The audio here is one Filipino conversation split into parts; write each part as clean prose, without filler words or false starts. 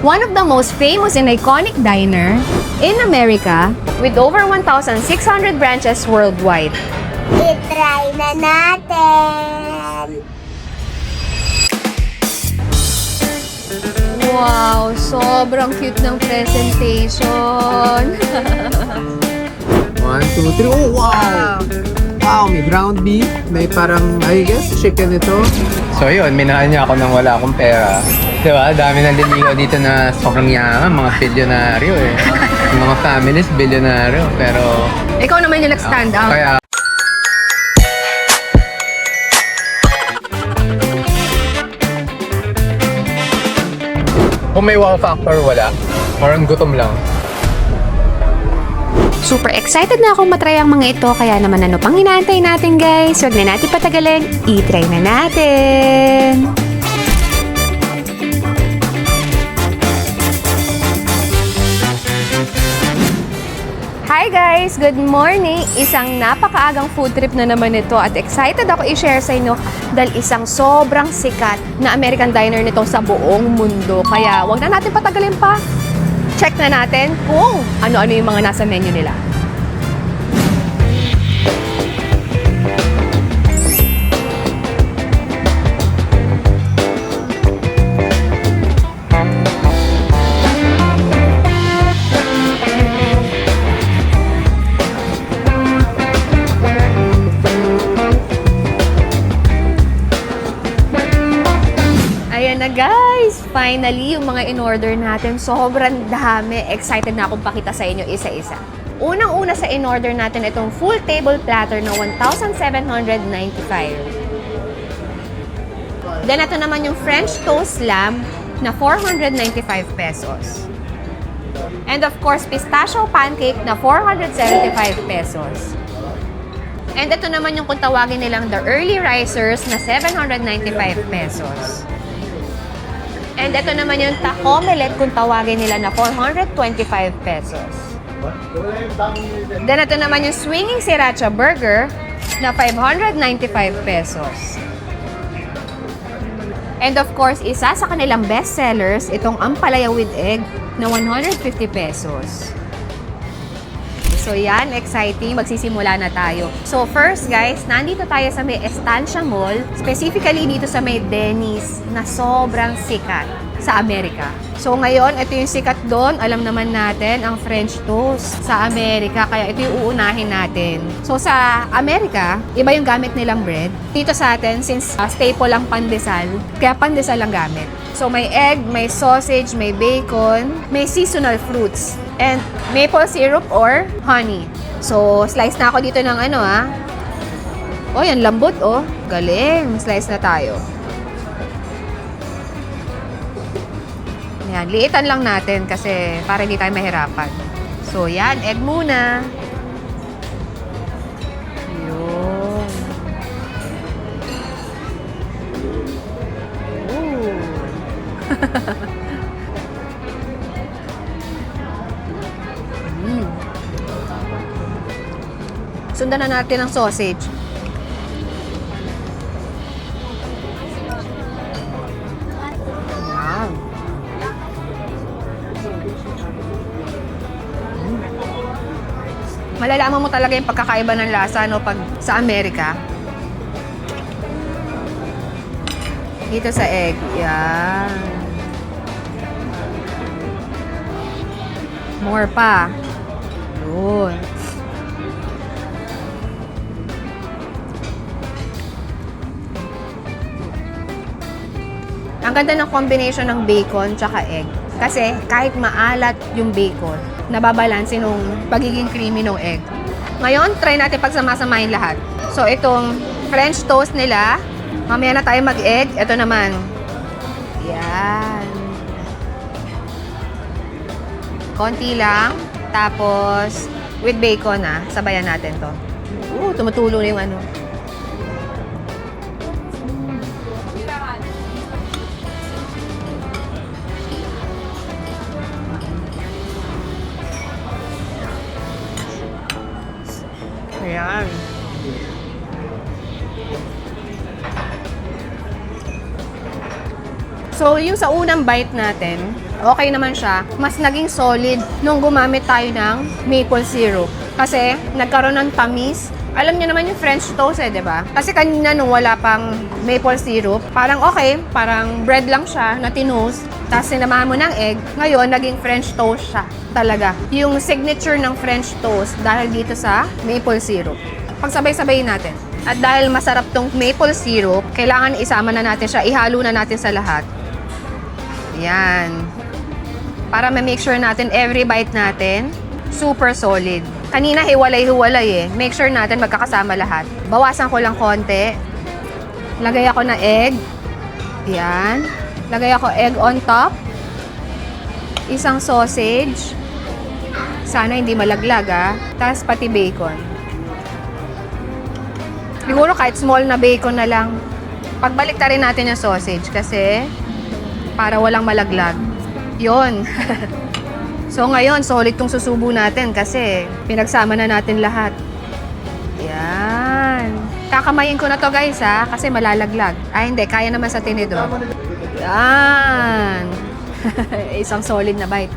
one of the most famous and iconic diner in America with over 1,600 branches worldwide. I-try na natin! Wow, sobrang cute ng presentation. 1, 2, 3. Oh, wow! Wow, may ground beef. May parang, I guess, chicken ito. So yun, minahan niya ako nang wala akong pera. Diba? Dami nang liligaw dito na sobrang yaman, mga bilyonaryo eh. Yung mga families, bilyonaryo. Pero, Ikaw naman yung nag-stand out. kaya kung may wow factor, wala. Parang gutom lang. Super excited na akong matry ang mga ito, kaya naman ano pang inaantay natin guys? Huwag na natin patagalin, i-try na natin! Hi guys! Good morning! Isang napakaagang food trip na naman ito at excited ako i-share sa inyo dahil isang sobrang sikat na American diner nito sa buong mundo. Kaya wag na natin patagalin pa. Check na natin kung ano-ano yung mga nasa menu nila. Ayan na guys! Finally, yung mga in-order natin, sobrang dami. Excited na akong pakita sa inyo isa-isa. Unang-una sa in-order natin itong full table platter na 1,795. Then ito naman yung French toast lamb na 495 pesos. And of course, pistachio pancake na 475 pesos. And ito naman yung kung tawagin nilang the early risers na 795 pesos. And ito naman yung taco omelette kung tawagin nila na 425 pesos. Then ito naman yung swinging sriracha burger na 595 pesos. And of course, isa sa kanilang best sellers, itong ampalaya with egg na 150 pesos. So yan, exciting. Magsisimula na tayo. So first guys, nandito tayo sa may Estancia Mall. Specifically dito sa may Denny's na sobrang sikat sa Amerika. So ngayon, ito yung sikat doon. Alam naman natin ang French toast sa Amerika. Kaya ito yung uunahin natin. So sa Amerika, iba yung gamit nilang bread. Dito sa atin, since staple lang pandesal, kaya pandesal lang gamit. So may egg, may sausage, may bacon, may seasonal fruits, and maple syrup or honey. So, slice na ako dito ng ano Oh, yan, lambot oh. Galing. Slice na tayo. Yan, liitan lang natin kasi para hindi tayo mahirapan. So, yan, egg muna. Yun. Ooh. Sundan na natin ang sausage. Wow. Malalaman mo talaga yung pagkakaiba ng lasa pag sa Amerika. Dito sa egg. Yan. More pa. Yun. Ang ganda ng combination ng bacon tsaka egg. Kasi kahit maalat yung bacon, nababalansin nung pagiging creamy ng egg. Ngayon, try natin pagsamasamahin lahat. So, itong French toast nila, mamaya na tayo mag-egg. Ito naman. Yan. Konti lang. Tapos, with bacon sabayan natin to. Tumutulo na yung ano. Ayan. So, yung sa unang bite natin, okay naman siya. Mas naging solid nung gumamit tayo ng maple syrup. Kasi, nagkaroon ng tamis. Alam niyo naman yung French toast di ba? Kasi kanina nung wala pang maple syrup, parang okay, parang bread lang siya na tinose. Tapos sinamahan mo ng egg. Ngayon, naging French toast siya. Talaga. Yung signature ng French toast dahil dito sa maple syrup. Pagsabay-sabayin natin. At dahil masarap tong maple syrup, kailangan isama na natin siya, ihalo na natin sa lahat. Yan. Para ma-make sure natin every bite natin, super solid. Kanina hiwalay-hiwalay Make sure natin magkakasama lahat. Bawasan ko lang konti. Lagay ako ng egg. Yan. Lagay ako egg on top. Isang sausage. Sana hindi malaglag Tapos pati bacon. Siguro kahit small na bacon na lang. Pagbalik rin natin yung sausage kasi para walang malaglag. Yun. So ngayon, solid tong susubo natin kasi pinagsama na natin lahat. Yan. Kakamayin ko na to guys kasi malalaglag. Ay hindi, kaya naman sa tinidor. Yan. Isang solid na bite.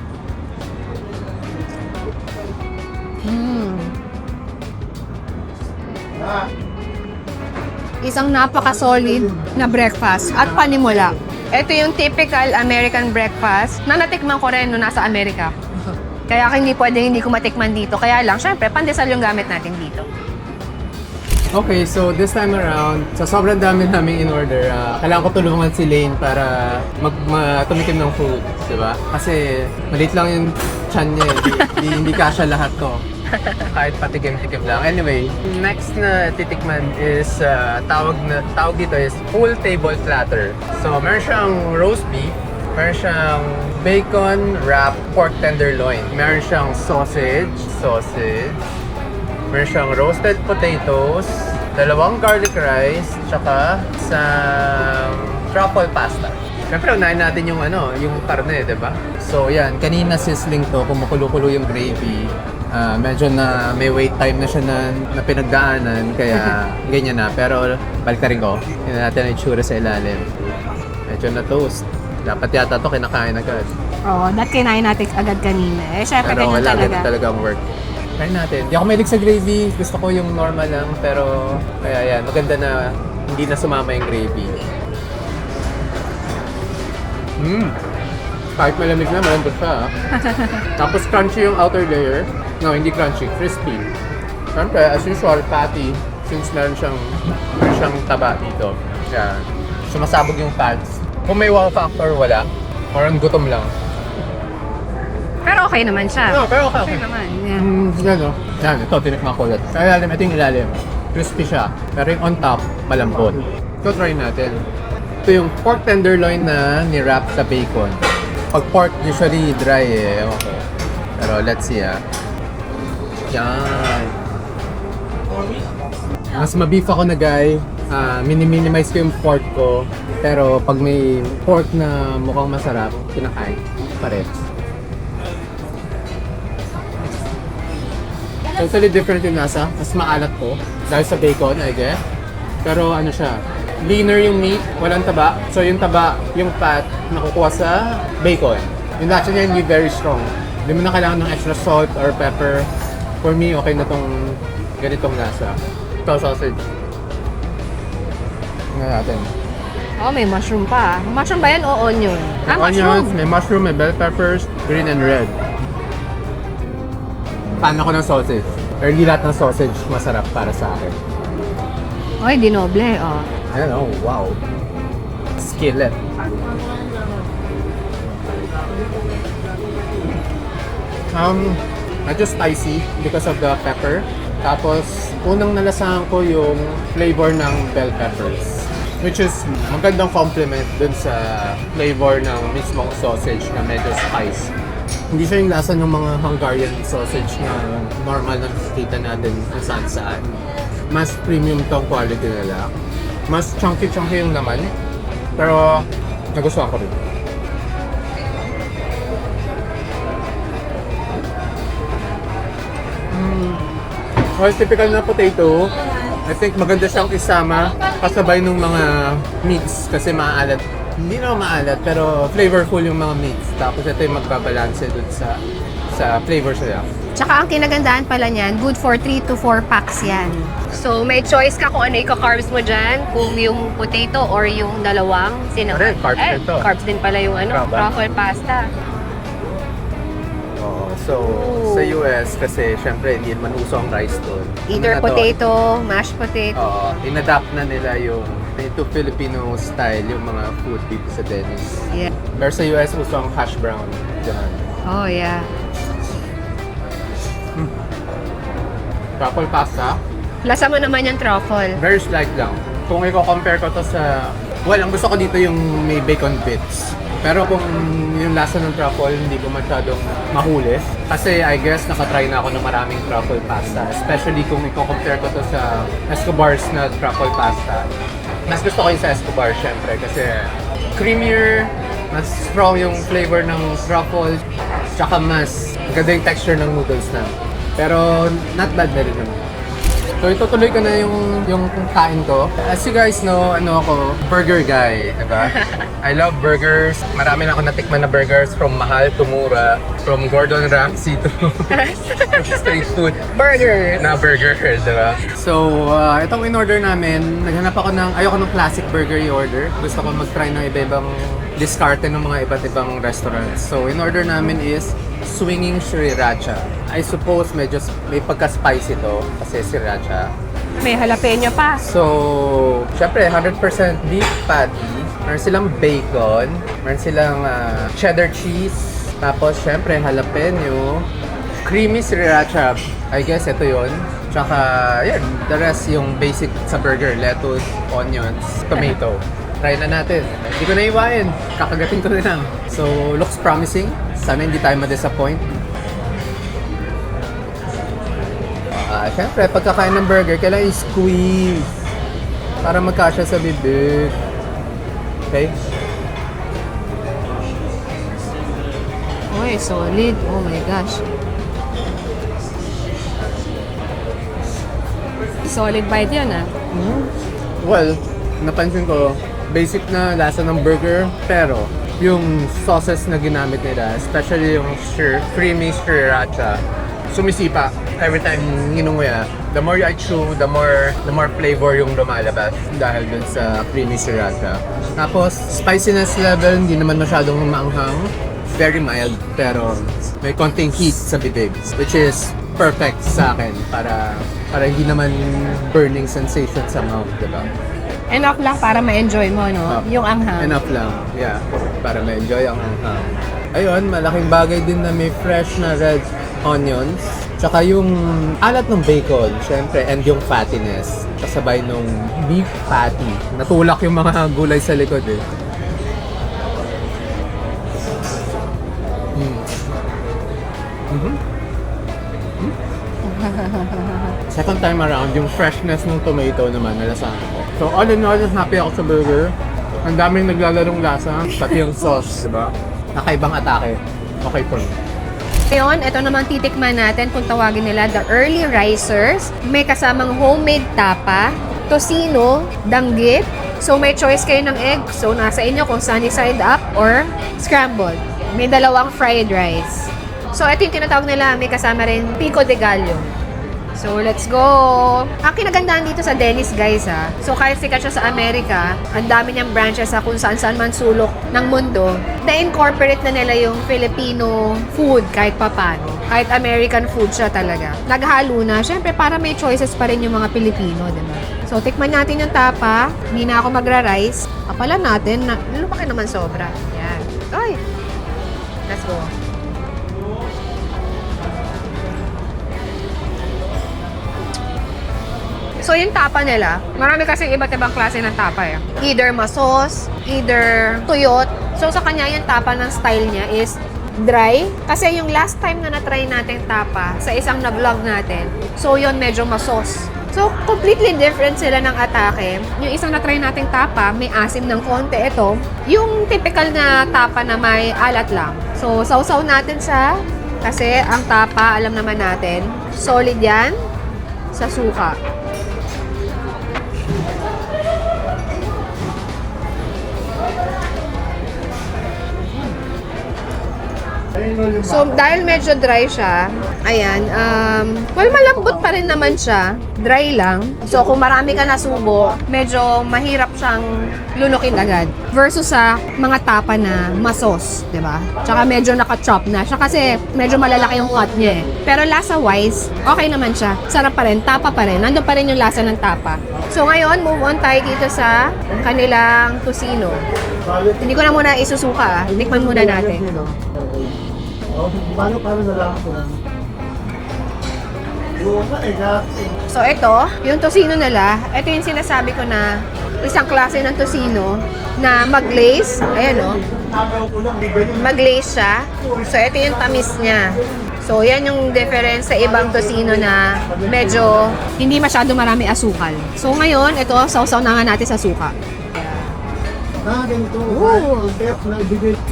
Isang napaka-solid na breakfast at panimula. Ito yung typical American breakfast na natikman ko rin nung nasa Amerika. Kaya hindi pwedeng hindi ko matikman dito. Kaya lang, syempre, pandesal yung gamit natin dito. Okay, so this time around, sa sobrang dami namin in order, kailangan ko tulungan si Lane para tumikim ng food, di ba? Kasi maliit lang yung chan niya, hindi kasya lahat to. Kahit patikim-tikim lang. Anyway, next na titikman is, tawag dito is full table platter. So, meron siyang roast beef, meron siyang bacon wrapped pork tenderloin, meron siyang sausage, meron siyang roasted potatoes, 2 garlic rice, tsaka isang truffle pasta. Siyempre, unahin natin yung yung karne, di ba? So, yan. Kanina sizzling to, kumukulo-kulo yung gravy. Medyo na may wait time na siya na pinagdaanan, kaya ganyan na. Pero, balik na rin ko. Tingnan natin ang itsura sa ilalim. Medyo na toast. Dapat yata to kinakain agad. Oo, that kinain natin agad kanina. Syempre, Pero ganyan wala, talaga. ganun talaga ang work. Try natin. Di ako mahilig sa gravy. Gusto ko yung normal lang. Pero, kaya yan. Maganda na hindi na sumama yung gravy. Kahit malamig na, malambot siya. Tapos crunchy yung outer layer. No, hindi crunchy. Crispy. Siyempre, as usual, patty. Since meron siyang taba dito. Yan. Sumasabog yung pads. Kung may wow factor, wala. Parang gutom lang. Pero okay naman siya. No, pero okay. Okay naman. Yeah. Yan, no? Yan, ito, tinikman ko ulit. Sa ilalim, ito yung ilalim. Crispy siya. Pero yung on top, malambot. So, try natin. Ito yung pork tenderloin na ni-wrap sa bacon. Pag pork, usually dry Okay. Pero let's see Yan. Mas ma-beef ako na guy. Minimize ko yung pork ko. Pero pag may pork na mukhang masarap, kinakain pa rin. Totally different yung nasa. Mas maalat po. Dahil sa bacon, I guess. Pero siya, leaner yung meat, walang taba. So yung taba, yung fat, nakukuha sa bacon. Yung lasa niya hindi very strong. Hindi mo na kailangan ng extra salt or pepper. For me, okay na tong ganitong lasa. Ito, sausage. Tingnan natin. Oh, may mushroom pa. Mushroom ba yan o onion? Onions, may mushroom, may bell peppers, green and red. Fan ako ng sausage. Pero hindi lahat ng sausage masarap para sa akin. Oy, dinoble. Ayan, wow. Skillet. Medyo spicy because of the pepper. Tapos, unang nalasahan ko yung flavor ng bell peppers. Which is magandang compliment dun sa flavor ng mismong sausage na medyo spice. Hindi siya yung lasa ng mga Hungarian sausage na normal na nakikita natin kung saan-saan. Mas premium tong quality nila. Mas chunky-chunky yung laman. Pero, nagustuhan ko rin. Well, typical na potato. I think maganda siyang isama kasabay ng mga meats kasi maalat hindi na maalat, pero flavorful yung mga meats. Tapos ito yung magbabalanse dun sa flavors nila. Tsaka ang kinagandahan pala niyan, good for 3 to 4 packs yan. So, may choice ka kung ano i-carbs mo dyan, kung yung potato or yung dalawang. Correct, carbs ito. Carbs din pala yung truffle pasta. Oo. So, sa US, kasi syempre hindi naman uso ang rice doon. Either potato, mashed potato. Oo. Inadapt na nila yung into Filipino style yung mga food dito sa Denny's. Yeah. Pero sa US, uso ang hash brown. Diyan. Oh, yeah. Truffle pasta, Lasa mo naman yung truffle. very slight lang. Kung i-compare ko to sa... Well, ang gusto ko dito yung may bacon bits. Pero kung yung lasa ng truffle, hindi ko masyadong mahuli. Kasi I guess nakatry na ako ng maraming truffle pasta. Especially kung i-compare ko to sa Escobar's na truffle pasta. Mas gusto ko yung sa Escobar, syempre. Kasi creamier, mas strong yung flavor ng truffle. Tsaka mas ganda yung texture ng noodles na. Pero not bad na rin naman. So itutuloy ko na yung kain ko. As you guys know, ako, burger guy, diba? I love burgers. Marami na ako natikman na burgers from mahal to mura. From Gordon Ramsay to street food. Burgers! Na burger, diba? So, itong in-order namin, naghanap ako ayoko ng classic burger i-order. Gusto ko mag-try ng iba-ibang diskarte ng mga iba't ibang restaurants. So, in-order namin is swinging sriracha. I suppose may pagka-spicy to kasi sriracha. May jalapeno pa. So, syempre 100% beef patty. Meron silang bacon. Meron silang cheddar cheese. Tapos, syempre jalapeno. Creamy sriracha. I guess ito yon. Tsaka, yan. The rest yung basic sa burger. Lettuce, onions, tomato. Try na natin. Hindi ko na iwain. Kakagating ko na lang. So, looks promising. Sana hindi tayo ma-disappoint. Siyempre, pagkakain ng burger, kailangan i-squeeze para magkasya sa bibig. Okay? Uy, solid. Oh my gosh. Solid bite yun, ah. Well, napansin ko, basic na lasa ng burger, pero yung sauces na ginamit nila, especially yung creamy sriracha, sumisipa. Every time nginunguya, the more I chew, the more flavor yung lumalabas dahil dun sa creamy sriracha. Tapos, spiciness level, hindi naman masyadong maanghang. Very mild, pero may konting heat sa bibig, which is perfect sa akin para hindi naman burning sensation sa mouth, diba? Enough lang para ma-enjoy mo, no? Yung anghang. Enough lang, yeah, para ma-enjoy ang anghang. Ayun, malaking bagay din na may fresh na red onions. Tsaka yung alat ng bacon, syempre, and yung fattiness. Kasabay nung beef patty. Natulak yung mga gulay sa likod eh. Second time around, yung freshness ng tomato naman, nalasahan ko. So all in all, happy ako sa burger. Ang daming naglalarong lasa, pati yung sauce, diba? Nakaibang atake. Okay for me. Ngayon, ito naman titikman natin kung tawagin nila the early risers. May kasamang homemade tapa, tocino, danggit. So may choice kayo ng egg. So nasa inyo kung sunny side up or scrambled. May dalawang fried rice. So ito yung tinatawag nila, may kasama rin pico de gallo. So, let's go! Ang kinagandahan dito sa Denny's, guys, ha. So, kahit sikat siya sa Amerika, ang dami niyang branches sa kung saan-saan man sulok ng mundo, na-incorporate na nila yung Filipino food kahit papano. Kahit American food siya talaga. Naghalo na. Siyempre, para may choices pa rin yung mga Pilipino, diba? So, tikman natin yung tapa. Hindi na ako magra-rice. Kapalan natin. Lumaki naman sobra. Yan. Ay! Let's go. So, yung tapa nila, marami kasi iba't ibang klase ng tapa eh. Either masos, either tuyot. So, sa kanya, yung tapa ng style niya is dry. Kasi yung last time na na-try natin tapa sa isang na-vlog natin, so yun medyo masos. So, completely different sila ng atake. Yung isang na-try nating tapa, may asim ng konti. Ito, yung typical na tapa na may alat lang. So, sausaw natin sa, kasi ang tapa, alam naman natin, solid yan sa suka. So, dahil medyo dry siya, ayan, well, malambot pa rin naman siya. Dry lang. So, kung marami ka nasubo, medyo mahirap siyang lunukin agad. Versus sa mga tapa na masos, di ba? Tsaka medyo naka-chop na siya kasi medyo malalaki yung cut niya eh. Pero lasa-wise, okay naman siya. Sarap pa rin, tapa pa rin. Nandun pa rin yung lasa ng tapa. So, ngayon, move on tayo dito sa kanilang tocino. Hindi ko na muna isusuka, tikman muna natin. Paano nalaman ko? So ito, yung tocino nila, ito yung sinasabi ko na isang klase ng tocino na mag-glaze. Ayan o. Mag-glaze siya. So ito yung tamis niya. So yan yung difference sa ibang tocino na medyo hindi masyado marami asukal. So ngayon, ito, sausaw na nga natin sa suka. Ganito.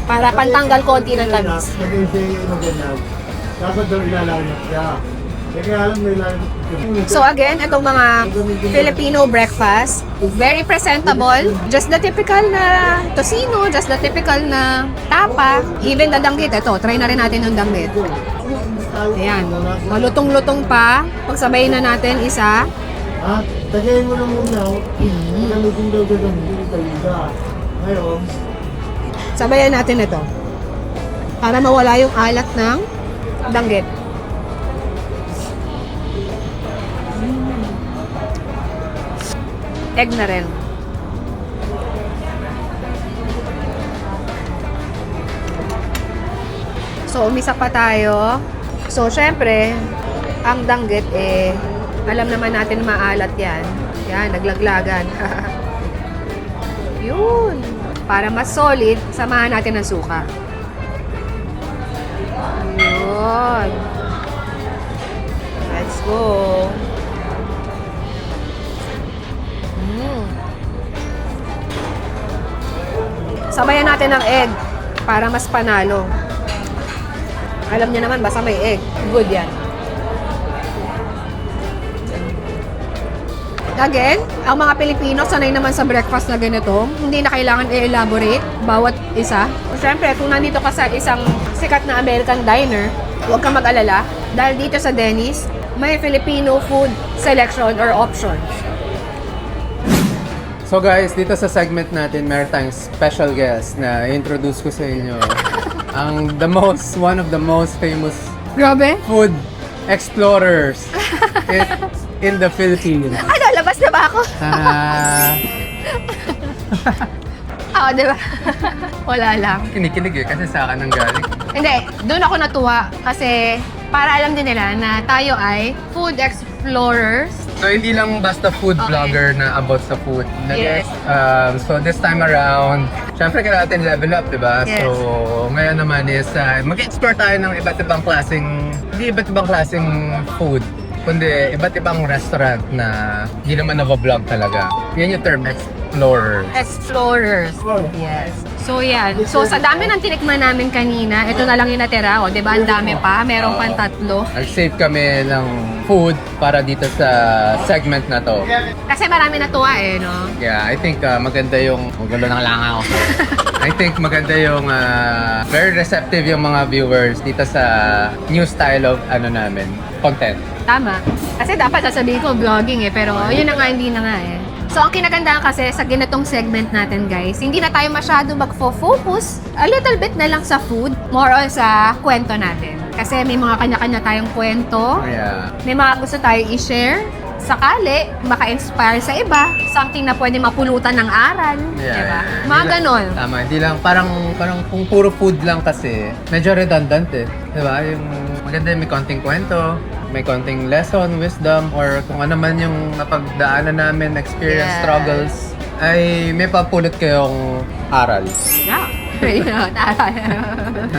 Para pantanggal konti ng tamis. Dapat daw ilalawin siya. Kaya alam mo ilalawin. So again, itong mga Filipino breakfast, very presentable. Just the typical na tocino, just the typical na tapa. Even the danggit, ito, try na rin natin yung danggit. Ayan, malutong-lutong pa. Pagsabayin na natin isa. Tagayin mo lang muna. Nalutin daw ka doon. Hindi ka. Ngayon, Sabayan natin ito. Para mawala yung alat ng danggit. Egg na rin. So, umisa pa tayo. So, syempre, ang danggit alam naman natin maalat yan. Yan, naglaglagan. Yun. Para mas solid, samahan natin ng suka. Yun. Let's go. Sabayan natin ng egg para mas panalo. Alam niyo naman, basta may egg. Good yan. Again, ang mga Pilipino sanay naman sa breakfast na ganito. Hindi na kailangan i-elaborate bawat isa. Siyempre, kung nandito ka sa isang sikat na American diner, huwag kang mag-alala. Dahil dito sa Denny's, may Filipino food selection or options. So guys, dito sa segment natin, meron tayong special guest na introduce ko sa inyo. One of the most famous Grabe. food explorers in the Philippines. Ano, labas na ba ako? Oo, di ba? Wala lang. Kinikilig kasi sa akin ang galing. Hindi, doon ako natuwa kasi para alam din nila na tayo ay food explorers. So hindi lang basta food Okay. vlogger na about sa food. Yes. So this time around, syempre kailangan natin level up, di ba? Yes. So ngayon naman is mag-explore tayo ng iba't ibang klaseng food, kundi iba't ibang restaurant na hindi naman naka-vlog talaga. Yan yung term, explorer. Explorers. Yes. So yan. So sa dami ng tinikman namin kanina, ito na lang yung natira. O, di ba? Ang dami pa. Meron pang 3. Nag-save kami ng food para dito sa segment na to. Kasi marami natuwa no? Yeah, I think maganda yung... Magulo ng lang ako. I think maganda yung very receptive yung mga viewers dito sa new style of namin, content. Tama. Kasi dapat sasabihin ko vlogging pero yun na nga, hindi na nga So, ang kinagandaan kasi sa ganitong segment natin, guys, hindi na tayo masyado magfo-focus a little bit na lang sa food, more on sa kwento natin. Kasi may mga kanya-kanya tayong kwento, Yeah. may mga gusto tayo i-share, sakali, maka-inspire sa iba, something na pwede mapulutan ng aral, diba? Mga ganon. Tama, hindi lang, parang kung puro food lang kasi, medyo redundant Diba? Yung maganda yung may konting kwento, may konting lesson, wisdom, or kung ano man yung napagdaanan namin, experience, Yes. struggles, ay may papulot kayong aral. Yeah.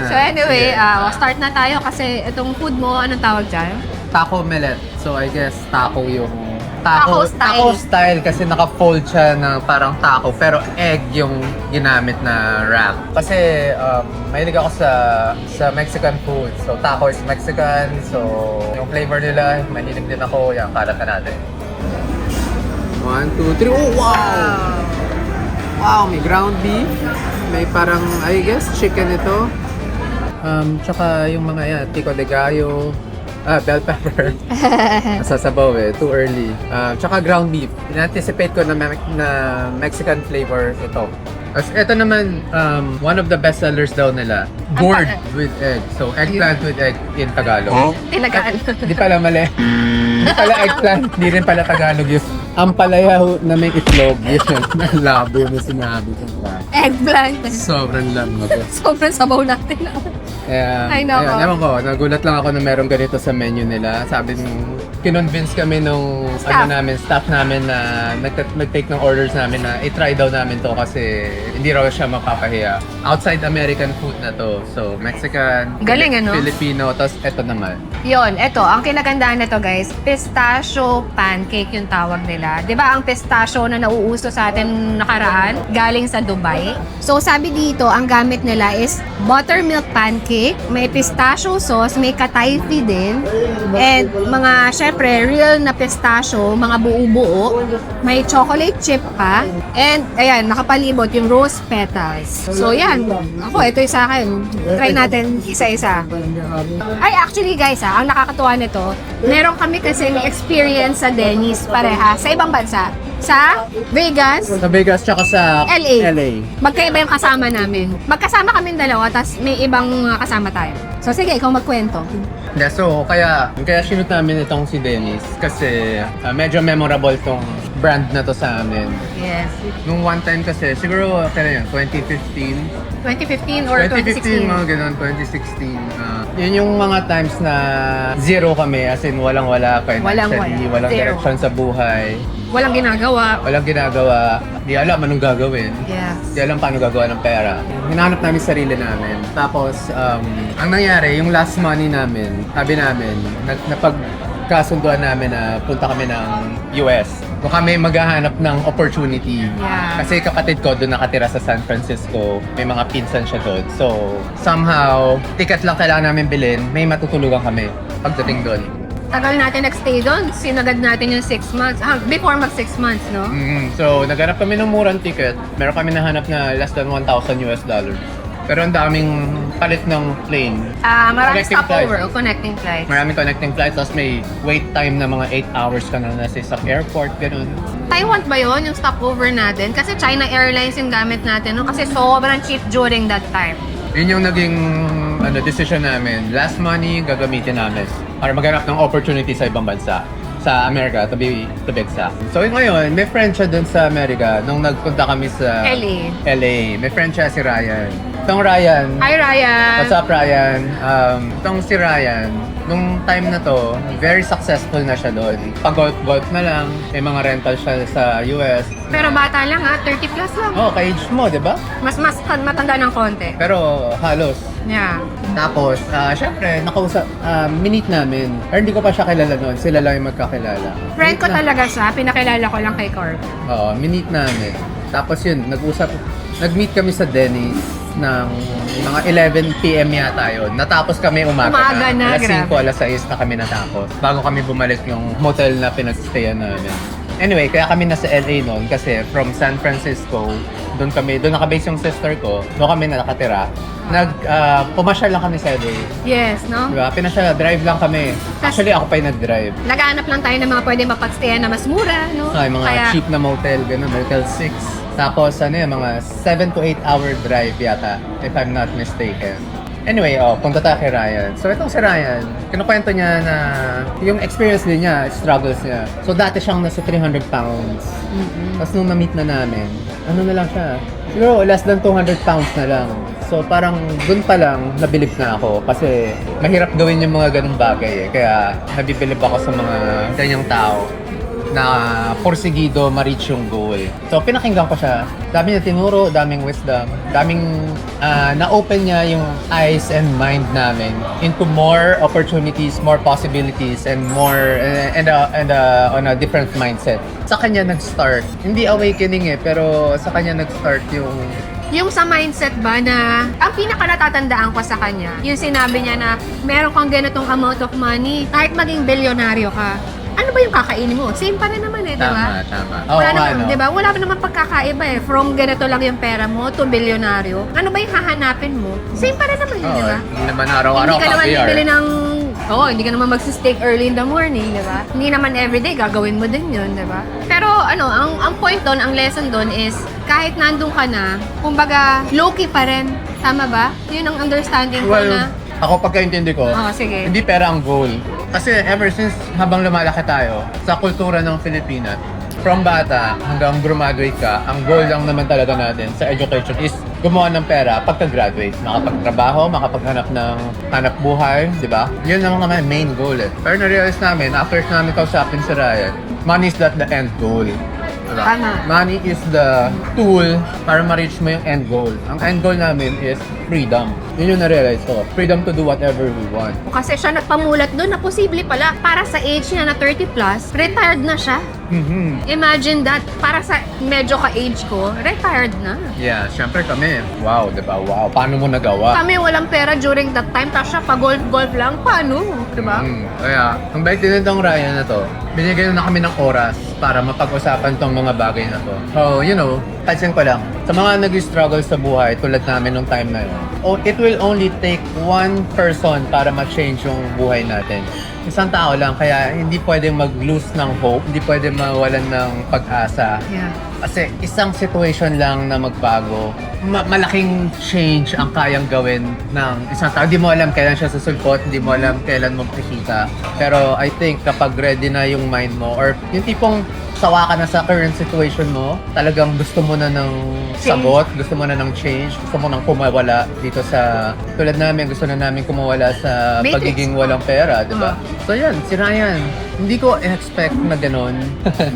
So anyway, start na tayo kasi itong food mo, anong tawag dyan? Taco millet. So I guess taco yung... Taco style. Taco style kasi naka-fold siya ng parang taco pero egg yung ginamit na wrap. Kasi mahilig ako sa Mexican food. So taco is Mexican. So yung flavor nila, mahilig din ako. Yan, kalat na natin. 1, 2, 3. Oh, wow! Wow, may ground beef. May parang, I guess, chicken ito. Tsaka yung mga yan, pico de gallo, bell pepper. Masasabaw too early. Tsaka ground beef. In-anticipate ko na Mexican flavor ito. As ito naman, one of the best sellers daw nila, gourd with egg. So, eggplant with egg in Tagalog. Tinagaan. Hindi pala mali. Hindi pala eggplant, hindi rin pala Tagalog yun. Ang palaya na may itlog, yun. Labo na sinabi ko. Eggplant. Sobrang lambot. Sobrang sabaw natin. Ay, nako. Ayun, ewan ko, nagulat lang ako na meron ganito sa menu nila. Sabi nung, kinonvince kami nung staff namin na nag-take ng orders namin na i-try daw namin to kasi hindi raw siya mapapahiya. Outside American food na to. So, Mexican, Galing, ano? Filipino, tapos eto naman. Yon, eto, ang kinagandaan nito guys, pistachio pancake yung tawag nila. 'Di ba ang pistachio na nauuso sa atin nakaraan, galing sa Dubai? So sabi dito, ang gamit nila is buttermilk pancake, may pistachio sauce, may katayfi din, and mga, syempre, real na pistachio, mga buo-buo, may chocolate chip pa, and ayan, nakapalibot yung rose petals. So yan, ako, ito yung sa akin. Try natin isa-isa. Ay, actually guys, ang nakakatuwa nito, meron kami kasing experience sa Denny's pareha sa ibang bansa. Sa Vegas, Sa Vegas, tsaka sa LA. Magkaiba yung kasama namin. Magkasama kami dalawa, tapos may ibang kasama tayo. So sige, ikaw magkwento. Yeah, so kaya shoot namin itong si Dennis kasi medyo memorable tong brand na to sa amin. Yes. Nung one time kasi, siguro, kaya yun, 2015. 2015 or 2015, 2016? mga ganun, 2016. Yun yung mga times na zero kami, as in walang-wala financially, walang Zero. direction sa buhay, Walang ginagawa. walang ginagawa, di alam anong gagawin. Yes. Di alam paano gagawa ng pera. Hinahanap namin sarili namin. Tapos, ang nangyari, yung last money namin, sabi namin, napagkasunduan namin na punta kami ng US. Kung kami maghahanap ng opportunity. Yeah. Kasi kapatid ko doon nakatira sa San Francisco. May mga pinsan siya doon. So, somehow, ticket lang kailangan namin bilhin. May matutulugan kami pagdating doon. Tagal natin nag-stay doon. Sinagad natin yung 6 months. Before mag 6 months, no? So, naghanap kami ng murang ticket. Meron kami nahanap na less than $1,000 US. Pero ang daming palit ng plane. Maraming Connecting stopover flights. o connecting flights. Maraming connecting flights. Tapos may wait time na mga 8 hours ka na nasa isang airport. Ganun. Taiwan ba yun, yung stopover natin? Kasi China Airlines yung gamit natin, no? Kasi sobrang cheap during that time. Yun yung naging decision namin. Last money, gagamitin namin para maghanap ng opportunity sa ibang bansa. Sa Amerika, to be exact. So ngayon, may friend siya dun sa Amerika nung nagpunta kami sa LA. May friend siya si Ryan. Itong Ryan, Hi, Ryan! what's up Ryan? Itong si Ryan, nung time na to, very successful na siya doon. Pag-golf na lang, may mga rental siya sa US. Pero bata lang 30 plus lang. Oh, ka-age mo, di ba? Mas matanda ng konti. Pero halos. Yeah. Tapos, syempre, minute namin. Or hindi ko pa siya kilala noon. Sila lang yung magkakilala. Friend ko talaga siya. Pinakilala ko lang kay Carl. Oo, minute namin. Tapos yun, nag-meet kami sa Denny's ng mga 11 PM yata yun. Natapos kami umaga na, Alas 5, grabe. alas 6 na kami natapos. Bago kami bumalik yung hotel na pinag-stayan namin. Anyway, kaya kami nasa LA noon kasi from San Francisco, doon nakabase yung sister ko, doon kami nakatira. Pumasyal lang kami sa LA. Yes, no? Diba? Drive lang kami. Actually, ako pa yung nag-drive. Naghahanap lang tayo ng mga pwede mapagstayan na mas mura, no? Ay, mga cheap na motel, gano'n, Motel 6. Tapos, mga 7 to 8 hour drive yata, if I'm not mistaken. Anyway, punta tayo kay Ryan. So, itong si Ryan, kinukwento niya na yung experience din niya, struggles niya. So, dati siyang nasa 300 pounds. Tapos, nung na-meet na namin, ano na lang siya? Siguro, less than 200 pounds na lang. So, parang dun pa lang, nabilib na ako. Kasi, mahirap gawin yung mga ganung bagay eh. Kaya, nabibilib ako sa mga ganyang tao na porsigido ma-reach yung goal. So, pinakinggan ko siya. Dami niya tinuro, daming wisdom, daming na-open niya yung eyes and mind namin into more opportunities, more possibilities, and more, and on a different mindset. Sa kanya nag-start. Hindi awakening eh, pero sa kanya nag-start Yung sa mindset ba na, ang pinaka natatandaan ko sa kanya, yung sinabi niya na meron kang ganitong amount of money, kahit maging bilyonaryo ka, ano ba yung kakainin mo? Same pa rin naman eh, di ba? Tama. Wala Oo, naman, ano. di ba? Wala pa naman pagkakaiba eh. From ganito lang yung pera mo to bilyonaryo. Ano ba yung hahanapin mo? Same pa rin naman yun, Oo, di ba? hindi naman araw-araw Hindi ka naman caviar. bibili ng... hindi ka naman magsi-steak early in the morning, di ba? Hindi naman everyday gagawin mo din yun, di ba? Pero ang point doon, ang lesson doon is kahit nandun ka na, kumbaga, low-key pa rin. Tama ba? Yun ang understanding ko na... Ako pagkaintindi ko, Sige. hindi pera ang goal. Kasi ever since habang lumalaki tayo sa kultura ng Pilipinas, from bata hanggang graduate ka, ang goal lang naman talaga natin sa education is gumawa ng pera pagka-graduate. Makapagtrabaho, makapaghanap ng hanap buhay, di ba? Yun lang naman main goal eh. Pero na-realize namin, after namin kausapin si Ryan, money is not the end goal. Diba? Tama. Money is the tool para ma-reach mo yung end goal. Ang end goal namin is freedom. Yun yung na-realize ko. Freedom to do whatever we want. Kasi siya nagpamulat doon na posible pala para sa age niya na 30 plus, retired na siya. Imagine that, para sa medyo ka-age ko, retired na. Yeah, syempre kami. Wow, di ba? Wow, paano mo nagawa? Kami walang pera during that time, tapos siya pa-golf-golf lang, paano? Diba? Kaya, ang bait din itong Ryan na to, binigyan na kami ng oras para mapag-usapan tong mga bagay na to. So, you know, pansin ko lang, sa mga nag-struggle sa buhay tulad namin nung time na yun, it will only take one person para ma-change yung buhay natin. Isang tao lang, kaya hindi pwedeng mag-lose ng hope, hindi pwedeng mawalan ng pag-asa. Yeah. Kasi isang situation lang na magbago, malaking change ang kayang gawin ng isang tao. Hindi mo alam kailan siya susulpot, hindi mo alam kailan mo makikita. Pero I think kapag ready na yung mind mo, or yung tipong sawa ka na sa current situation mo, talagang gusto mo na ng sagot, gusto mo na ng change, gusto mo nang kumawala dito sa, tulad namin, gusto na namin kumawala sa Matrix. pagiging walang pera, di ba? So yan, si Ryan, hindi ko expect na gano'n.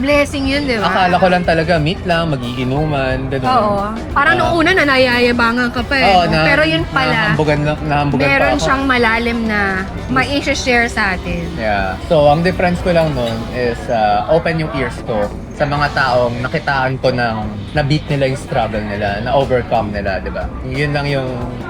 Blessing yun, di ba? Akala ko lang talaga meet lang, magiinuman, gano'n. Oo. Parang nung una na nayayabangan ka pa eh. Oo, Pero yun pala, nahambugan pa meron ako. siyang malalim na ma-share sa atin. Yeah. So, ang difference ko lang nun is open yung ears ko sa mga taong nakitaan ko ng na-beat nila yung struggle nila, na-overcome nila, di ba? Yun lang yung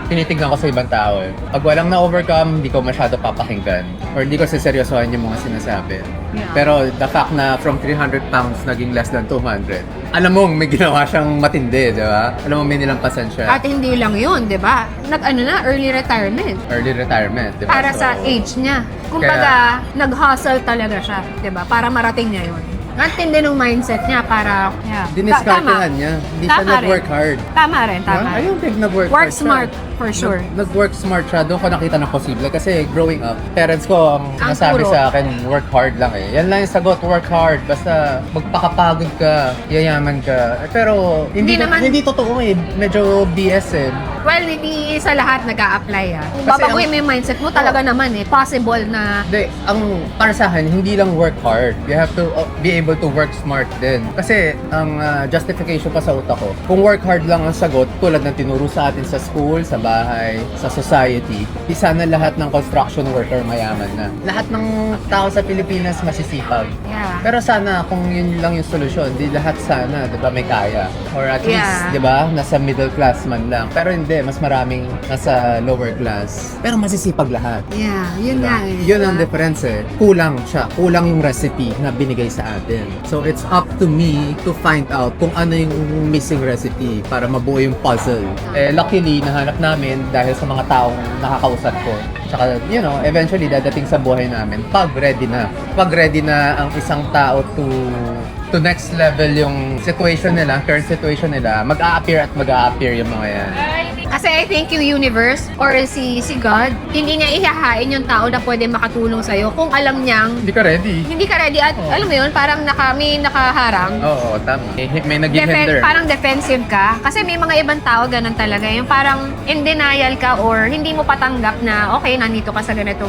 tinitignan ko sa ibang tao eh. Pag walang na-overcome, hindi ko masyado papakinggan. Or hindi ko siseryosohan yung mga sinasabi. Yeah. Pero the fact na from 300 pounds naging less than 200, alam mo, may ginawa siyang matindi, di ba? Alam mo, may nilampasan siya. At hindi lang yun, di ba? Early retirement. Early retirement, di ba? Para sa So, age niya. Kumbaga, nag-hustle talaga siya, di ba? Para marating niya yun. Ang tindi ng mindset niya para... Yeah. Diniskartehan niya. Hindi siya Tama rin. nag-work hard. Tama rin, tama. I don't think nag-work Work hard smart, siya. for sure. Nag-work smart siya. Doon ko nakita na posible. Kasi growing up, parents ko ang Ang nasabi turo. sa akin, work hard lang eh. Yan lang yung sagot, work hard. Basta magpakapagod ka, yayaman ka. Pero Hindi naman- hindi totoo eh. Medyo BS eh. Well, hindi sa lahat nag-a-apply ah. Kung Kasi babaguhin mo yung mindset mo, talaga naman eh, possible na... Hindi, ang para sa akin, hindi lang work hard. You have to be able to work smart din. Kasi ang justification pa sa utak ko, kung work hard lang ang sagot, tulad ng tinuro sa atin sa school, sa bahay, sa society, di sana lahat ng construction worker mayaman na. Lahat ng tao sa Pilipinas masisipag. Yeah. Pero sana kung yun lang yung solusyon, di lahat sana, di ba, may kaya. Or at Yeah. least, di ba, nasa middle class man lang. Pero hindi, mas maraming nasa lower class. Pero masisipag lahat. Yeah, yun nga eh. Yun ang difference eh. Kulang siya. Kulang yung recipe na binigay sa atin. So it's up to me to find out kung ano yung missing recipe para mabuo yung puzzle. Eh, luckily, nahanap namin dahil sa mga taong nakakausap ko. Tsaka, you know, eventually dadating sa buhay namin pag ready na. Pag ready na ang isang tao to next level yung situation nila, current situation nila, mag-a-appear at mag-a-appear yung mga yan. Kasi I think yung universe or si God, hindi niya ihahain yung tao na pwede makatulong sa'yo kung alam niyang Hindi ka ready. hindi ka ready at alam mo yun, parang may nakaharang. Oo, tama. May nag-hinder. Parang defensive ka. Kasi may mga ibang tao ganun talaga. Yung parang in denial ka or hindi mo patanggap na okay, nandito ka sa ganito.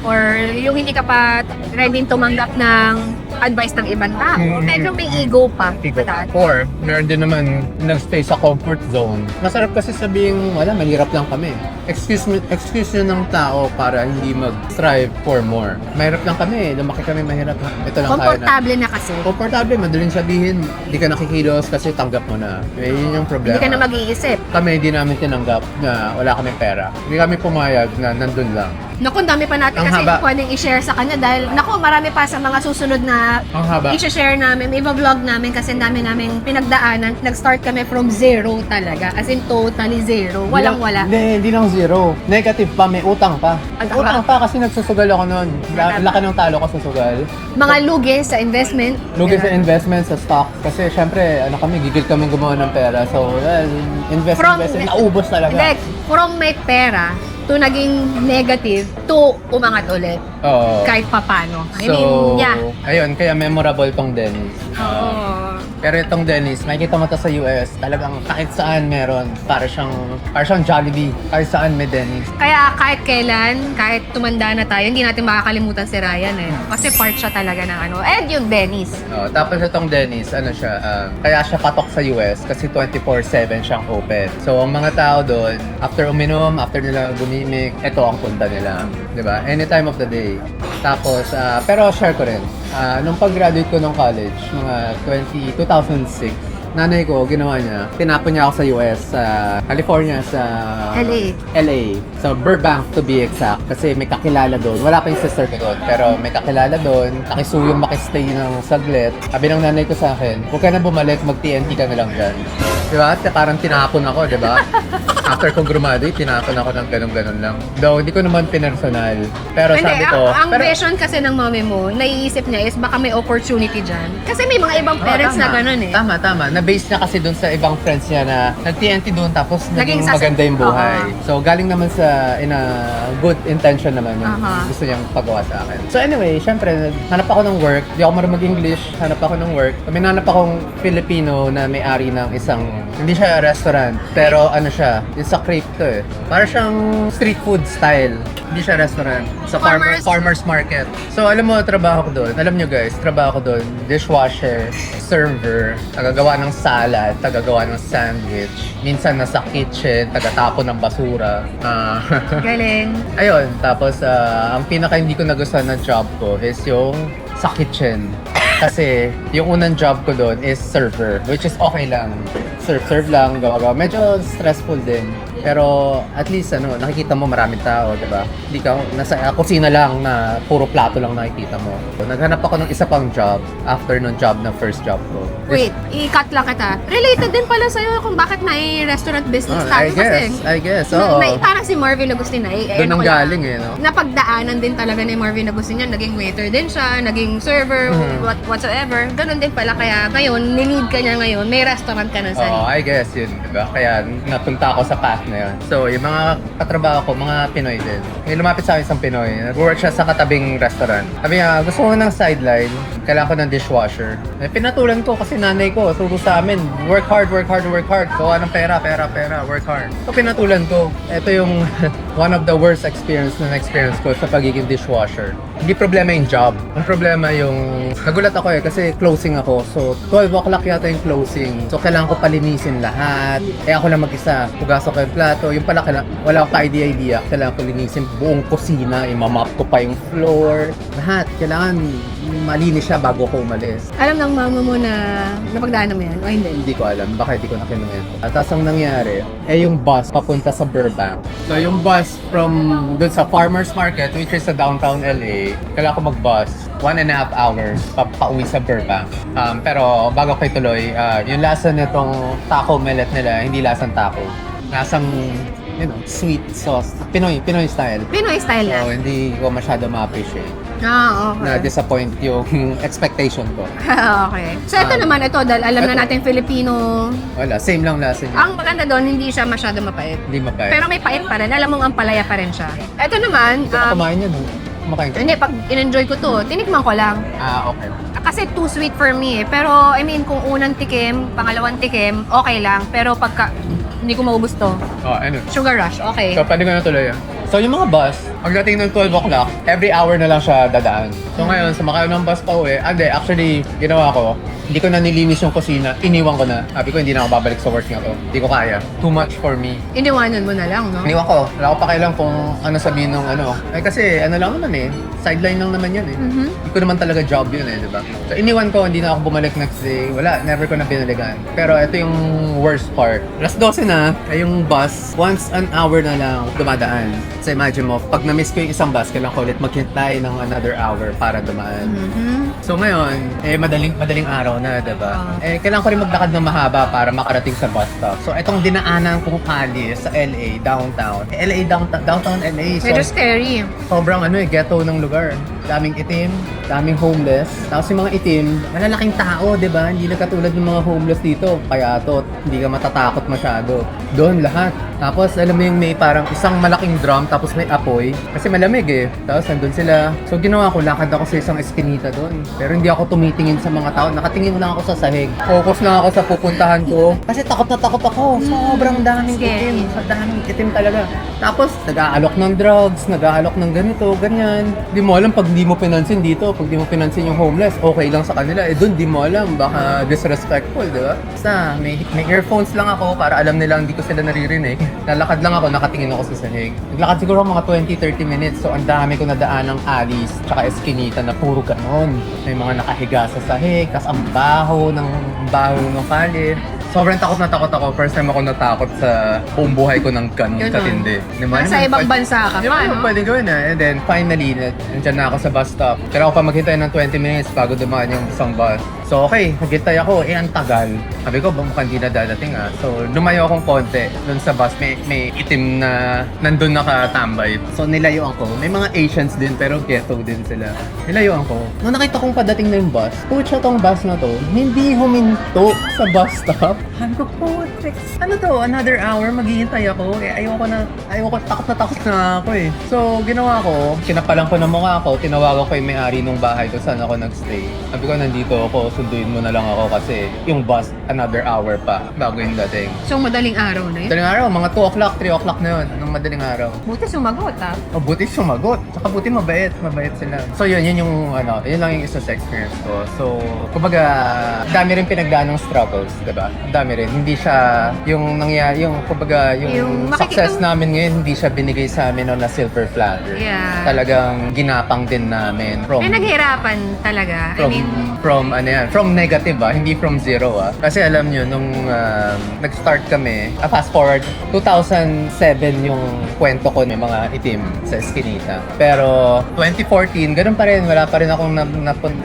Or yung hindi ka pa ready tumanggap ng advice ng ibang tao. Medyo may ego pa. Mataas. Or, meron din naman nag-stay sa comfort zone. Masarap kasi sabihin, wala, mahirap lang kami. Excuse yun ng tao para hindi mag-strive for more. Mahirap lang kami, lumaki kami mahirap. Ito lang kaya na. Komportable na kasi. Komportable, madaling sabihin, hindi ka nakikilos kasi tanggap mo na. Eh, yun yung problema. Hindi ka na mag-iisip. Kami, hindi namin tinanggap na wala kaming pera. Hindi kami pumayag na nandun lang. Naku, ang dami pa natin Ang kasi haba. pwedeng i-share sa kanya dahil, naku, marami pa sa mga susunod na Ang haba. i-share namin, i-vlog namin kasi ang dami namin pinagdaanan. Nag-start kami from zero talaga, as in totally zero. Walang-wala. Hindi lang zero. Negative pa, may utang pa. Ang Utang pa kasi nagsusugal ako noon. Laki ng talo ko sa sugal. Mga lugi sa investment. Lugi sa Diba? investment sa stock. Kasi syempre, ano kami, gigil kami gumawa ng pera. So, well, invest, naubos talaga. Like, from may pera to naging negative to umangat ulit. Oo. Kahit papano. I So, mean, yeah. ayun, kaya memorable tong Denny's. Oo. Pero itong Denny's, makikita mo to sa US, talagang kahit saan meron. Para siyang Jollibee. Kahit saan may Denny's. Kaya kahit kailan, kahit tumanda na tayo, hindi natin makakalimutan si Ryan eh. Kasi part siya talaga ng ano. And yung Dennis. Tapos itong Denny's, ano siya, kaya siya patok sa US kasi 24/7 siyang open. So ang mga tao doon, after uminom, after nila gumimik, ito ang punta nila. 'Di ba? Any time of the day. Tapos, pero share ko rin. Nung pag-graduate ko ng college, mga 2006, nanay ko, ginawa niya, tinapon niya ako sa US, sa California, sa LA. So, Burbank to be exact. Kasi may kakilala doon. Wala pa yung sister ko doon. Pero may kakilala doon. Nakisuyong makistay ng saglit. Sabi ng nanay ko sa akin, huwag ka na bumalik, mag-TNT ka na lang dyan. Diba? Parang tinapon ako, diba? After ko graduate, tinapon ako ng ganun-ganun lang. Though, hindi ko naman pinersonal. Pero Hindi, sabi ko... ang pero, vision kasi ng mommy mo, naiisip niya is baka may opportunity dyan. Kasi may mga ibang parents na ganun eh. Tama. Na-base niya kasi dun sa ibang friends niya na nag-TNT doon tapos naging Naging maganda yung buhay. So, galing naman sa in a good intention naman yung Aha. gusto niyang pagawa sa akin. So anyway, syempre, hanap ako ng work. Di ako marunong mag-English. Hanap ako ng work. May hanap akong Filipino na may-ari ng isang, hindi siya restaurant, pero ano siya, yung sa crepe to eh. Para siyang street food style. Hindi siya restaurant. Sa farmer's market. So alam mo, trabaho ko doon. Alam nyo guys, trabaho ko doon. Dishwasher, server, tagagawa ng salad, tagagawa ng sandwich. Minsan nasa kitchen, tagatapon ng basura. Galing. Ayun, tapos ang pinaka hindi ko nagustuhan na job ko is yung sa kitchen. Kasi yung unang job ko doon is server, which is okay lang. Serve lang, gawa-gawa. Medyo stressful din. Pero at least nakikita mo maraming tao, 'di ba? Hindi ka nasa kusina lang na puro plato lang nakikita mo. So, naghanap ako ng isa pang job after nung job na first job ko. Wait, i-cut lang kita. Related din pala sa'yo kung bakit may restaurant business tayo I guess. Oo. Parang si Marvin Agustin Doon ang galing eh, no? Napagdaanan din talaga ni Marvin Agustin yan. Naging waiter din siya, naging server, whatsoever. Ganon din pala. Kaya ngayon, nilid ka niya ngayon, may restaurant ka ng sarili. Oo, I guess yun, diba? Kaya napunta ako sa path na yun. So, yung mga katrabaho ko, mga Pinoy din. May lumapit sa akin isang Pinoy. Nag-work siya sa katabing restaurant. Sabi niya, gusto ko ng sideline. Kailangan ko ng dishwasher. Pinatulan ko kasi nanay ko, turo sa amin, work hard. Gawa ng pera, work hard. So, pinatulan ko. Ito yung one of the worst experience ko sa pagiging dishwasher. Hindi problema yung job. Ang problema yung... Nagulat ako kasi closing ako. So, 12 o'clock yata yung closing. So, kailangan ko palinisin lahat. Ako lang mag-isa. Pugasok ko yung plato. Yung pala, wala akong idea. Kailangan ko linisin buong kusina. Imamap ko pa yung floor. Lahat. Kailangan malinis siya bago ko umalis. Alam ng mama mo na napagdaanan mo yan? O hindi? Hindi ko alam. Baka hindi ko nakinuwento. At tapos ang nangyari, yung bus papunta sa Burbank. So yung bus from dun sa farmer's market, which is sa downtown LA, kailangan ko mag-bus 1.5 hours pauwi sa Burbank. Pero bago ko ituloy, yung lasa nitong taco mellet nila, hindi lasang taco. Lasang, sweet sauce. Pinoy style. Pinoy style So, na. hindi ko masyado ma-appreciate. Okay. Na-disappoint yung expectation ko. Okay. So, ito naman, dahil alam na natin Filipino. Wala, same lang lasa niya. Ang maganda doon, hindi siya masyado mapait. Hindi mapait. Pero may pait pa rin. Alam mong ang palaya pa rin siya. Ito naman, Kumain yan, kumakain ka. hindi, pag in-enjoy ko to, tinikman ko lang. Okay. Kasi too sweet for me eh. Pero, I mean, kung unang tikim, pangalawang tikim, okay lang. Pero pagka, hindi ko maubos to. Ano? Sugar rush, okay. So, pwede ko na tuloy yan. So, yung mga bus, pagdating ng 12 o'clock, every hour na lang siya dadaan. So, ngayon, sumakay ng bus pa uwi. Actually, ginawa ko, hindi ko na nilinis yung kusina, iniwan ko na. Sabi ko, hindi na ako babalik sa work na to. Hindi ko kaya. Too much for me. Iniwanan mo na lang, no? Iniwan ko. Wala ko pakialam kung ano sabihin ng ano. Kasi ano lang naman eh. Sideline lang naman yan eh. Hindi ko naman talaga job yun eh, di ba? So iniwan ko, hindi na ako bumalik next day. Wala, never ko na binaligan. Pero ito yung worst part. Alas 12 na, yung bus, once an hour na lang dumadaan. So imagine mo, pag na-miss ko yung isang bus, kailangan ko ulit maghintay ng another hour para dumaan. So ngayon, madaling araw na, diba? Kailangan ko rin maglakad ng mahaba para makarating sa bus stop. So itong dinaanan kong kali sa LA, downtown. Downtown LA. Medyo scary. Sobrang ghetto ng lugar. Daming itim, daming homeless. Tapos yung mga itim, malalaking tao, di ba? Hindi na katulad ng mga homeless dito. Kaya hindi ka matatakot masyado. Doon lahat. Tapos alam mo yung may parang isang malaking drum, tapos may apoy. Kasi malamig eh. Tapos nandun sila. So ginawa ko, lakad ako sa isang eskinita doon. Pero hindi ako tumitingin sa mga tao. Nakatingin lang ako sa sahig. Focus lang ako sa pupuntahan ko. Kasi takot na takot ako. Sobrang daming itim. Sa daming itim talaga. Tapos nag-aalok ng drugs, nag-aalok ng ganito, ganyan. Di mo alam pag di mo pinansin dito, pag di mo pinansin yung homeless, okay lang sa kanila. Doon di mo alam, baka disrespectful, di ba? Basta, may earphones lang ako para alam nila hindi ko sila naririnig. Lalakad lang ako, nakatingin ako sa sahig. Naglakad siguro mga 20-30 minutes, so ang dami ko nadaan ng alleys, tsaka eskinita na puro ganon. May mga nakahiga sa sahig, tas ang baho ng kali. Sobrang takot na takot ako. First time ako natakot sa buong buhay ko ng ganun katindi. Nasa ibang bansa ka Di pa, ba no? pwede gawin And then finally, nandiyan na ako sa bus stop. Kailangan ko pa maghintay ng 20 minutes bago dumaan yung isang bus. So okay, naghintay ako. Ang tagal. Sabi ko, mukhang hindi na dadating So lumayo akong konti. Doon sa bus, may itim na nandun nakatambay. So nilayuan ko. May mga Asians din pero ghetto din sila. Nilayuan ko. Nung nakita kong padating na yung bus, pucha tong bus na to, hindi huminto sa bus stop. Sabi ko, ano to? Another hour, maghihintay ako. Ayoko, takot na ako So, ginawa ko, kinapalan ko ng mukha ko, tinawagan ko yung may-ari ng bahay kung saan ako nagstay. Sabi ko, nandito ako, sunduin mo na lang ako kasi yung bus, another hour pa bago yung dating. So, madaling araw na yun? Madaling araw, mga 2 o'clock, 3 o'clock na yun, ng madaling araw. Buti sumagot, ha? Buti sumagot. Saka buti mabait sila. So yun yung yun lang yung isa sa experience ko. So, kumbaga, dami rin pinagdaan ng struggles, diba? Dami rin. Hindi siya yung nangyari, kumbaga, yung success namin ngayon, hindi siya binigay sa amin on a silver platter. Yeah. Talagang ginapang din namin. May naghirapan talaga. From negative hindi from zero Kasi alam nyo, nung nag-start kami, fast forward, 2007 yung kwento ko ng mga itim sa eskinita. Pero 2014, ganun pa rin, wala pa rin akong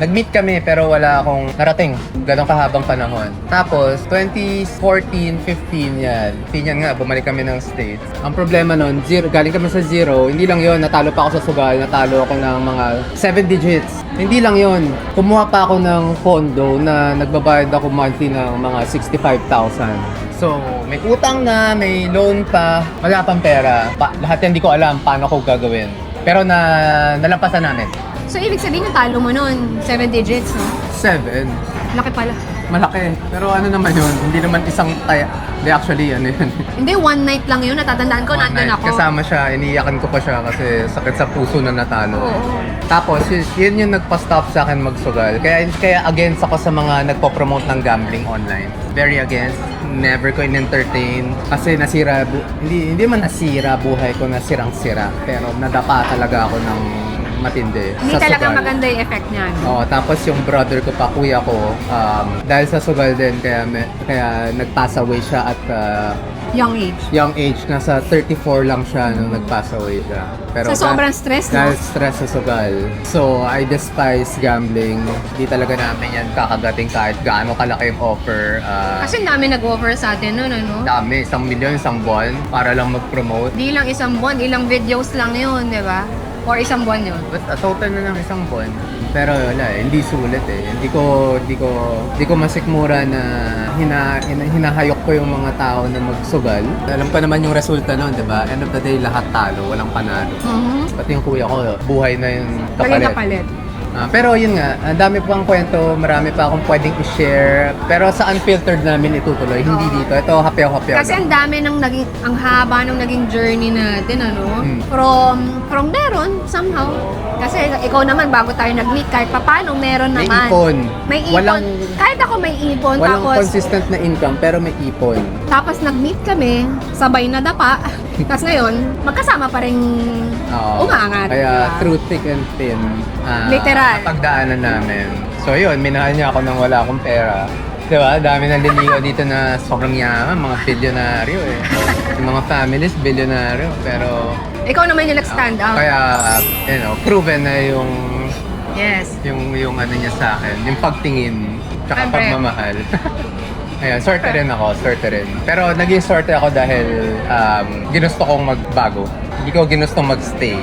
nag-meet kami pero wala akong narating ganun kahabang panahon. Tapos 2014, 15 yan nga, bumalik kami ng States. Ang problema nun, galing kami sa zero, hindi lang yon, natalo pa ako sa sugal, natalo ako ng mga 7 digits. Hindi lang yon, kumuha pa ako ng condo na nagbabayad ako monthly ng mga 65,000. So, may utang na, may loan pa, wala pang pera. Lahat yan hindi ko alam paano ko gagawin. Pero nalampasan namin. So, ibig sabihin yung talo mo nun, 7 digits, no? 7. Laki pala. Malaki. Pero ano naman yun, hindi naman isang Hindi, actually, ano yun. Hindi, one night lang yun. Natatandaan ko, nandun ako. Kasama siya, iniiyakan ko pa siya kasi sakit sa puso na natalo. Oo. Tapos, yun yung nagpa-stop sa akin magsugal. Kaya against ako sa mga nagpo-promote ng gambling online. Very against. Never ko in-entertain. Kasi hindi man nasira buhay ko, nasirang-sira. Pero nadapa talaga ako ng matindi. Hindi sa talaga sugal. maganda yung effect niyan. Oo, tapos yung brother ko pa, kuya ko, dahil sa sugal din, kaya nag-pass away siya at Young age. nasa 34 lang siya nung nag-pass away siya. Pero Sa sobrang stress, no? dahil stress sa sugal. So, I despise gambling. Hindi talaga namin yan kakagating kahit gaano kalaki yung offer. Kasi ang dami nag-offer sa atin nun, ano? Dami, 1 million, isang buwan para lang mag-promote. Di lang isang buwan, ilang videos lang yun, di ba? Or isang buwan yun. But a total na ng isang buwan. Pero wala hindi sulit Hindi ko masikmura na hinahayok ko yung mga tao na magsugal. Alam pa naman yung resulta noon, 'di ba? End of the day lahat talo, walang panalo. Pati yung kuya ko, buhay na yung kapalit. Kapalit. Pero yun nga, ang dami pang kwento, marami pa akong pwedeng i-share. Pero sa unfiltered namin itutuloy, hindi dito. Ito, happy-happy. Kasi ang dami ang haba ng naging journey natin, ano? From meron, somehow. Kasi ikaw naman, bago tayo nag-meet, kahit papano, meron May naman. ipon. May ipon. Kahit ako may ipon. Walang Tapos, consistent na income, pero may ipon. tapos nag-meet kami, sabay na dapa. Tapos ngayon, magkasama pa rin umaangat. Kaya diba? through thick and thin, Literal. pagdaanan namin. So yun, minahal niya ako nang wala akong pera. Diba? Dami nang liligaw dito na sobrang yaman, mga bilyonaryo Yung mga families, bilyonaryo. Pero Ikaw naman yung nag-stand out. Kaya, proven na yung Yes. yung ano niya sa akin, yung pagtingin, tsaka Siyempre. pagmamahal. Ayan, sorte rin ako, sorte rin. Pero naging sorte ako dahil ginusto kong magbago. Hindi ko ginustong magstay.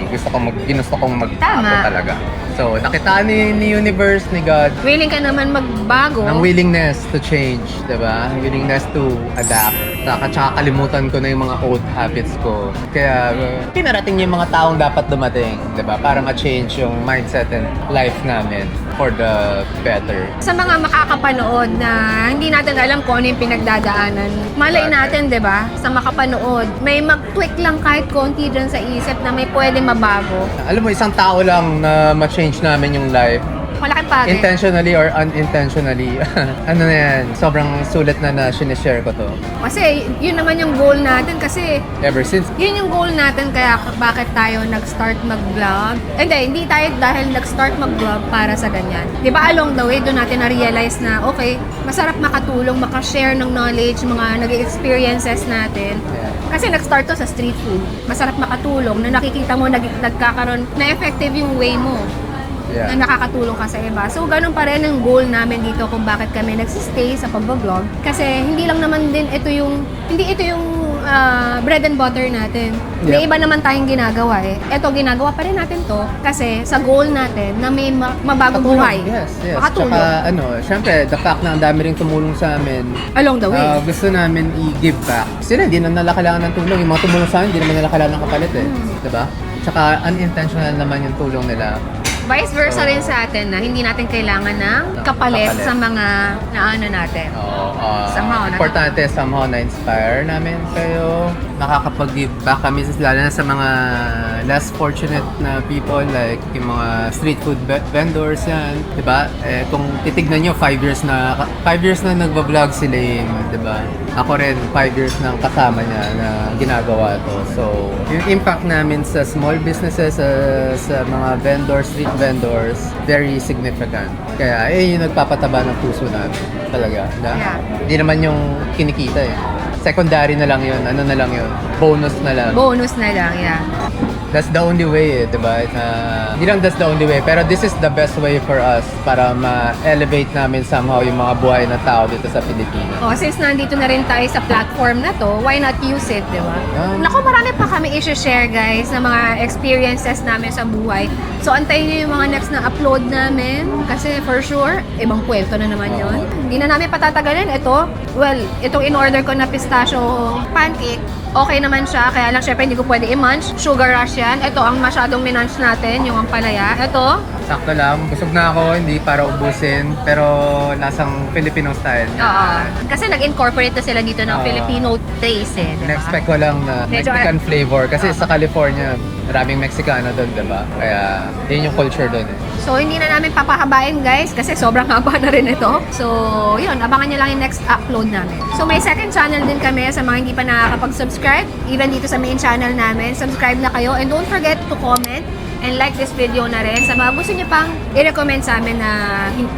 Ginusto kong magbago Tama. talaga. So, nakita ni universe, ni God, Willing ka naman magbago. ng willingness to change, diba? Willingness to adapt. Tsaka kalimutan ko na yung mga old habits ko. Kaya, pinarating yung mga taong dapat dumating, diba? Para ma-change yung mindset and life namin for the better. Sa mga makakapanood na hindi natin alam kung ano yung pinagdadaanan, malay natin, di ba? Sa makapanood, may mag-tweak lang kahit konti dyan sa isip na may pwede mabago. Alam mo, isang tao lang na ma-change namin yung life. Malaking bagay. Intentionally or unintentionally. Ano na yan, sobrang sulit na sinishare ko to. Kasi yun naman yung goal natin kasi Ever since. yun yung goal natin kaya bakit tayo nag-start mag-vlog. Hindi tayo dahil nag-start mag-vlog para sa ganyan. Di ba along the way, doon natin na-realize na okay, masarap makatulong, makashare ng knowledge, mga nag-experiences natin. Yeah. Kasi nag-start to sa street food. Masarap makatulong na nakikita mo nagkakaroon na effective yung way mo. Yeah. Na nakakatulong ka sa iba. So, ganun pa rin ang goal namin dito kung bakit kami nagsistay sa pag-vlog. Kasi hindi lang naman din ito yung bread and butter natin. May Yeah. iba naman tayong ginagawa eh. Ito, ginagawa pa rin natin to kasi sa goal natin na may mabagong buhay. Yes. Makatulong. Tsaka syempre, the fact na ang dami rin tumulong sa amin, Along the way. gusto namin i-give back. Sila, hindi na nila kailangan ng tulong. Yung mga tumulong sa amin, hindi naman nila kailangan ng kapalit eh. Diba? Tsaka unintentional naman yung tulong nila. Vice versa rin sa atin na hindi natin kailangan ng kapalit sa mga naano natin. Somehow, Somehow na-inspire namin kayo. Nakakapag-give back kami lalo na sa mga less fortunate na people like yung mga street food vendors yan. Diba? Kung titignan nyo, 5 years na nagbablog si Lane. Diba? Ako rin, 5 years nang kasama niya na ginagawa to. So, yung impact namin sa small businesses, sa mga vendors, street vendors, very significant. Kaya, yung nagpapataba ng puso namin. Talaga. Yeah. Hindi naman yung kinikita eh. Secondary na lang yun. Ano na lang yun. Bonus na lang. Bonus na lang, yeah. That's the only way eh, diba? Hindi lang that's the only way, pero this is the best way for us para ma-elevate namin somehow yung mga buhay ng tao dito sa Pilipinas. Since nandito na rin tayo sa platform na to, why not use it, di ba? Naku, marami pa kami i-share, guys, na mga experiences namin sa buhay. So, antayin nyo yung mga next na upload namin kasi for sure, ibang kwento na naman yon. Hindi na namin patatagalin. Itong in-order ko na pistachio pancake, okay naman siya, kaya lang syempre hindi ko pwede i-munch. Sugar rush yan. Ito ang masyadong minunch natin, yung ampalaya. Ito, Sakto lang, busog na ako, hindi para ubusin, pero lasang Filipino style. kasi nag-incorporate na sila dito ng Filipino taste eh. Diba? In-expect ko lang na Medyo- Mexican flavor kasi sa California, maraming Mexicano doon, diba? Kaya yun yung culture doon eh. So, hindi na namin papahabain, guys, kasi sobrang haba na rin ito. So, yun, abangan nyo lang yung next upload namin. So, may second channel din kami sa mga hindi pa nakakapag-subscribe. Even dito sa main channel namin, subscribe na kayo. And don't forget to comment and like this video na rin. Sa mga gusto nyo pang i-recommend sa amin na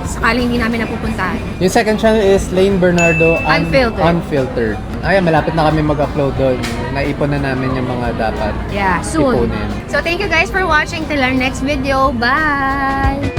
sakali hindi namin napupuntahan. Yung second channel is Lane Bernardo Unfiltered. Unfiltered. Malapit na kami mag-upload doon. Naipon na namin yung mga dapat Yeah, soon. ipunin. So, thank you guys for watching. Till our next video. Bye!